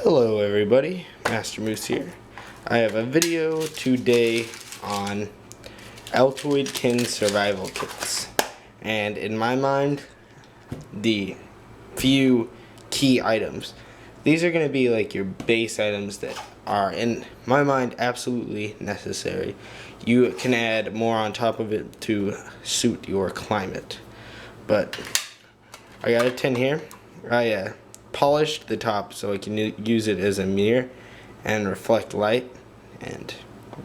Hello everybody, Master Moose here. I have a video today on Altoid tin survival kits. And in my mind, the few key items. These are going to be like your base items that are, in my mind, absolutely necessary. You can add more on top of it to suit your climate. But I got a tin here. I polished the top so I can use it as a mirror and reflect light, and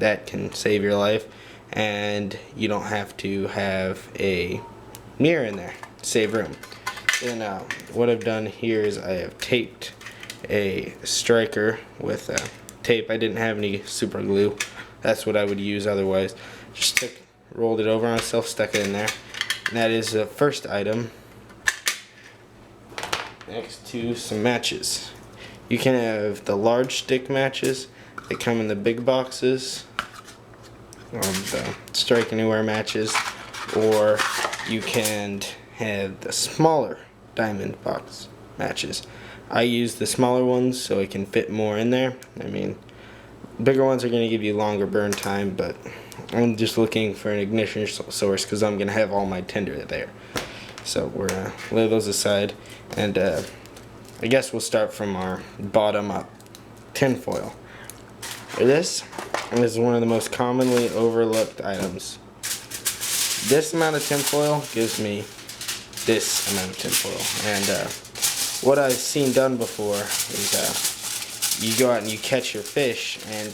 that can save your life. And you don't have to have a mirror in there. Save room. Then what I've done here is I have taped a striker with tape. I didn't have any super glue. That's what I would use otherwise. Just rolled it over on itself, stuck it in there. And that is the first item. Next to some matches. You can have the large stick matches that come in the big boxes, or the Strike Anywhere matches, or you can have the smaller diamond box matches. I use the smaller ones so it can fit more in there. I mean, bigger ones are going to give you longer burn time, but I'm just looking for an ignition source because I'm going to have all my tinder there. So we're going to lay those aside, and I guess we'll start from our bottom up. Tin foil. This is one of the most commonly overlooked items. This amount of tin foil gives me this amount of tin foil, and what I've seen done before is you go out and you catch your fish and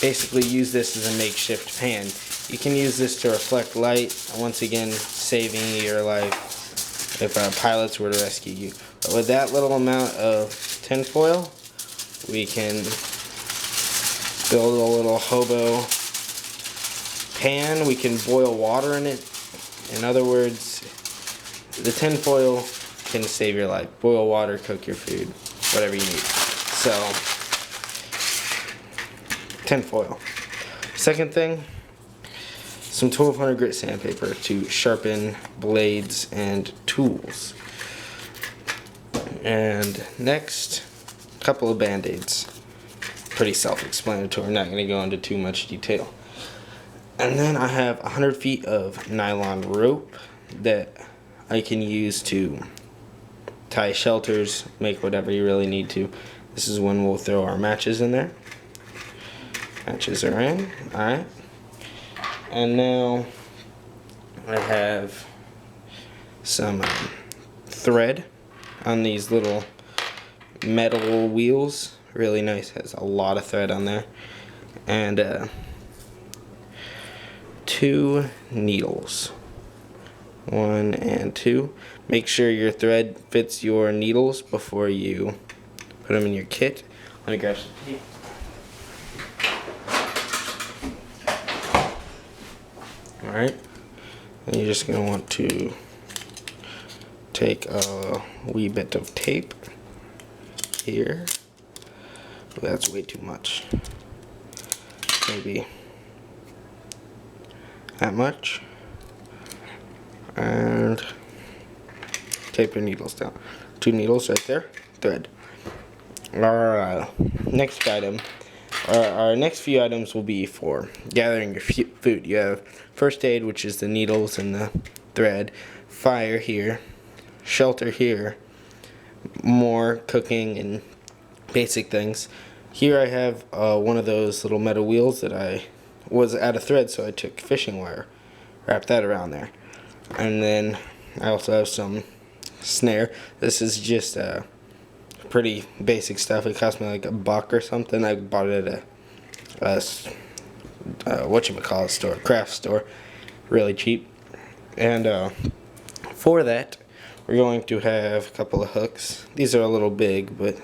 basically use this as a makeshift pan. You can use this to reflect light, once again saving your life if pilots were to rescue you. But with that little amount of tin foil, we can build a little hobo pan. We can boil water in it. In other words, the tin foil can save your life. Boil water, cook your food, whatever you need. So, tin foil. Second thing, some 1200 grit sandpaper to sharpen blades and tools. And next, a couple of band-aids. Pretty self-explanatory, I'm not going to go into too much detail. And then I have 100 feet of nylon rope that I can use to tie shelters, make whatever you really need to. This is when we'll throw our matches in there. Matches are in, alright. And now I have some thread on these little metal wheels. Really nice, has a lot of thread on there. And 2 needles. 1 and 2. Make sure your thread fits your needles before you put them in your kit. Let me grab some tape. Alright, and you're just going to want to take a wee bit of tape here. That's way too much. Maybe that much. And tape your needles down. 2 needles right there. Thread. Our next item. Our next few items will be for gathering your food. You have first aid, which is the needles and the thread. Fire here. Shelter here. More cooking and basic things. Here I have one of those little metal wheels that I was out of thread, so I took fishing wire, wrapped that around there. And then I also have some snare. This is just pretty basic stuff. It cost me like $1 or something. I bought it at a whatchamacallit store, craft store, really cheap. And for that, we're going to have a couple of hooks. These are a little big, but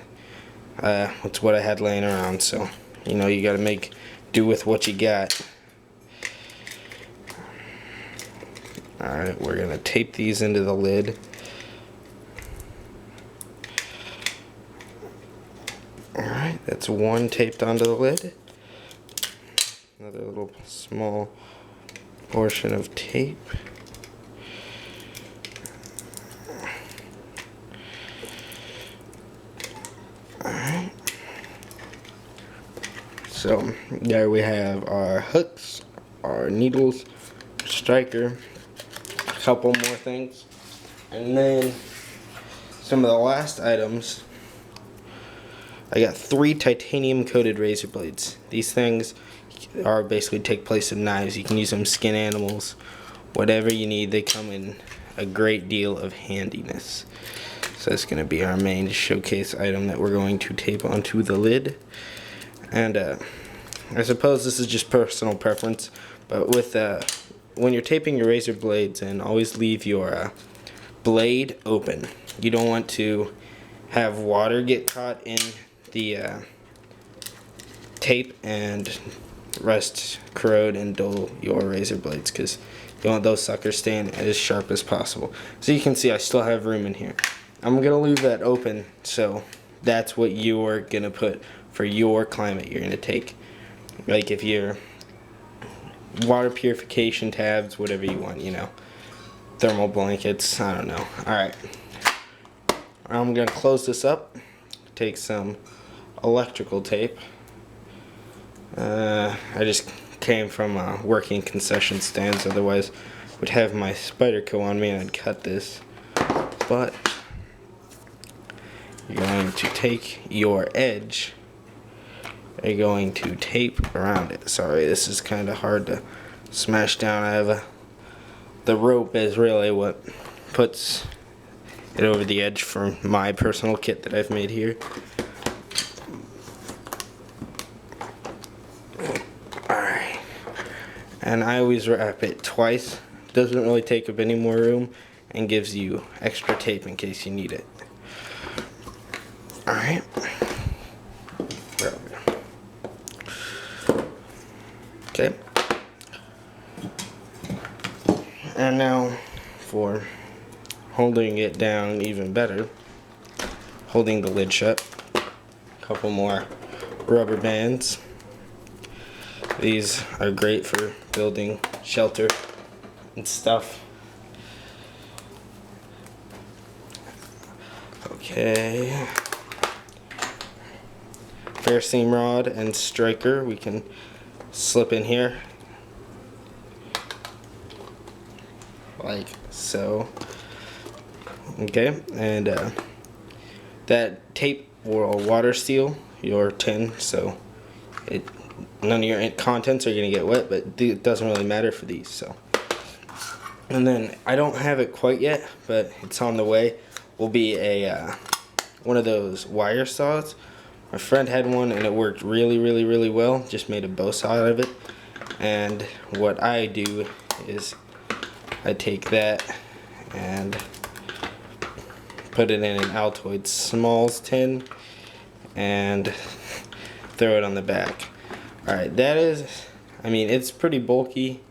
it's what I had laying around, so you know, you gotta make do with what you got. Alright, we're gonna tape these into the lid. Alright, that's one taped onto the lid. Another little small portion of tape. Alright. So there we have our hooks, our needles, striker, a couple more things, and then some of the last items. I got 3 titanium coated razor blades. These things are basically take place of knives. You can use them to skin animals, whatever you need. They come in a great deal of handiness. So that's going to be our main showcase item that we're going to tape onto the lid. And I suppose this is just personal preference, but with when you're taping your razor blades in, always leave your blade open. You don't want to have water get caught in the tape and rust, corrode, and dull your razor blades, because you want those suckers staying as sharp as possible. So you can see I still have room in here. I'm gonna leave that open, so that's what you're gonna put for your climate you're gonna take. Like if you're water purification tabs, whatever you want, you know, thermal blankets, I don't know. Alright, I'm gonna close this up, take some electrical tape. I just came from working concession stands, otherwise I would have my Spyderco on me and I'd cut this. But you're going to take your edge, you're going to tape around it. Sorry, this is kind of hard to smash down. I have the rope is really what puts it over the edge for my personal kit that I've made here. Alright, and I always wrap it twice. Doesn't really take up any more room and gives you extra tape in case you need it. Alright. Okay. And now for holding it down even better, holding the lid shut, a couple more rubber bands. These are great for building shelter and stuff. Okay. Fair seam rod and striker we can slip in here like so. Okay, and that tape will water seal your tin, so none of your contents are gonna get wet, but it doesn't really matter for these. So, and then I don't have it quite yet, but it's on the way. Will be a one of those wire saws. My friend had one and it worked really well. Just made a bow saw out of it. And what I do is I take that and put it in an Altoids smalls tin and throw it on the back. Alright, that is, I mean, it's pretty bulky,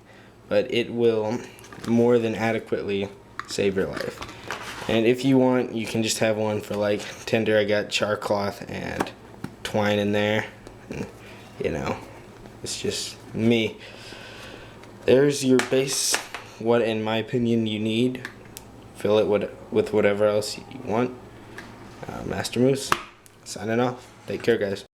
but it will more than adequately save your life. And if you want, you can just have one for like tinder. I got char cloth and twine in there, and, you know, it's just me. There's your base, what in my opinion you need. Fill it with whatever else you want. Master Moose signing off. Take care, guys.